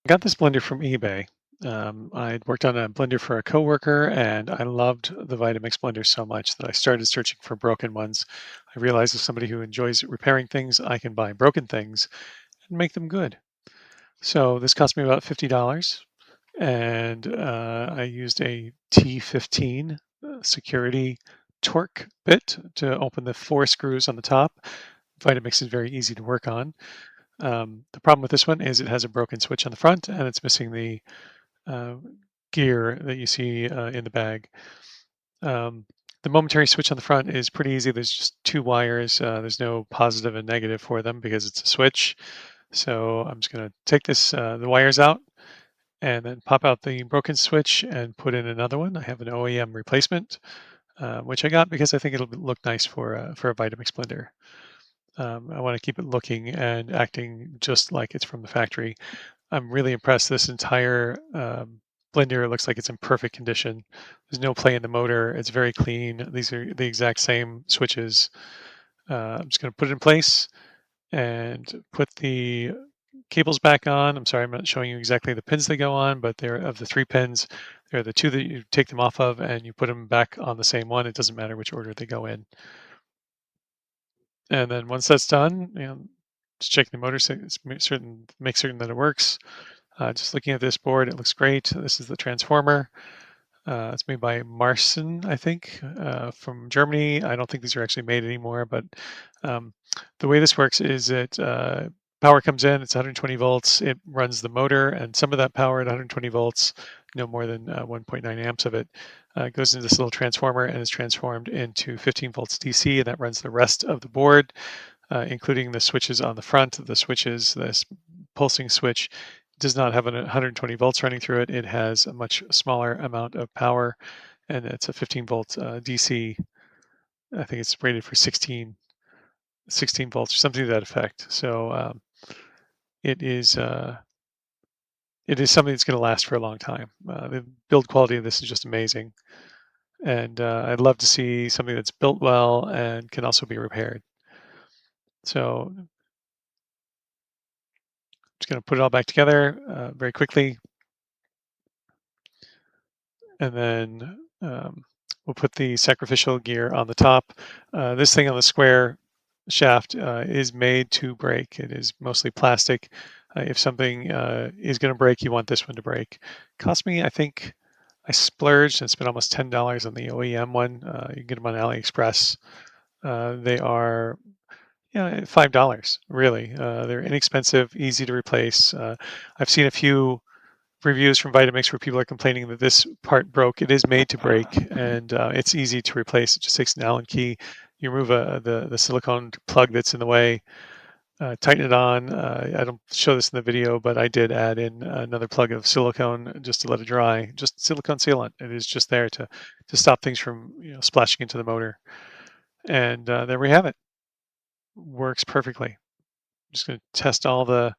I got this blender from eBay. I'd worked on a blender for a coworker, and I loved the Vitamix blender so much that I started searching for broken ones. I realized as somebody who enjoys repairing things, I can buy broken things and make them good. So this cost me about $50, and I used a T15 security torque bit to open the four screws on the top. Vitamix is very easy to work on. The problem with this one is it has a broken switch on the front, and it's missing the uh, gear that you see in the bag. Um, the momentary switch on the front is pretty easy. There's just two wires. There's no positive and negative for them because it's a switch. So I'm just going to take the wires out and then pop out the broken switch and put in another one. I have an OEM replacement, which I got because I think it'll look nice for a Vitamix blender. I want to keep it looking and acting just like it's from the factory. I'm really impressed. This entire blender looks like it's in perfect condition. There's no play in the motor. It's very clean. These are the exact same switches. I'm just going to put it in place and put the cables back on. I'm sorry, I'm not showing you exactly the pins they go on, but they're of the three pins. They're the two that you take them off of and you put them back on the same one. It doesn't matter which order they go in. And then once that's done, just check the motor, make certain that it works. Just looking at this board, it looks great. This is the transformer. It's made by Marson, I think, from Germany. I don't think these are actually made anymore, but um, the way this works is that power comes in, it's 120 volts, it runs the motor, and some of that power at 120 volts, no more than 1.9 amps of it, goes into this little transformer and is transformed into 15 volts DC, and that runs the rest of the board, including the switches on the front. The switches, this pulsing switch does not have 120 volts running through it. It has a much smaller amount of power, and it's a 15 volt DC. I think it's rated for 16 volts or something to that effect. So it is uh, it is something that's going to last for a long time. The build quality of this is just amazing, and I'd love to see something that's built well and can also be repaired. So just going to put it all back together very quickly, and then we'll put the sacrificial gear on the top. This thing on the square shaft is made to break. It is mostly plastic. If something is going to break, you want this one to break. Cost me, I think, I splurged and spent almost $10 on the OEM one. You can get them on AliExpress. They are $5, really. They're inexpensive, easy to replace. I've seen a few reviews from Vitamix where people are complaining that this part broke. It is made to break, and it's easy to replace. It just takes an Allen key. You remove the silicone plug that's in the way, tighten it on. I don't show this in the video, but I did add in another plug of silicone just to let it dry. Just silicone sealant. It is just there to stop things from splashing into the motor. And there we have it. Works perfectly. Just going to test all the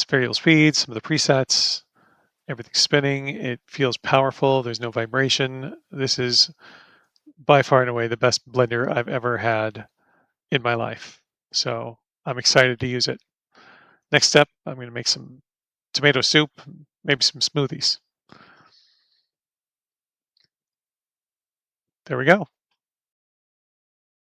variable speeds, some of the presets. Everything's spinning. It feels powerful. There's no vibration. This is by far and away the best blender I've ever had in my life. So I'm excited to use it. Next step, I'm going to make some tomato soup, maybe some smoothies. There we go.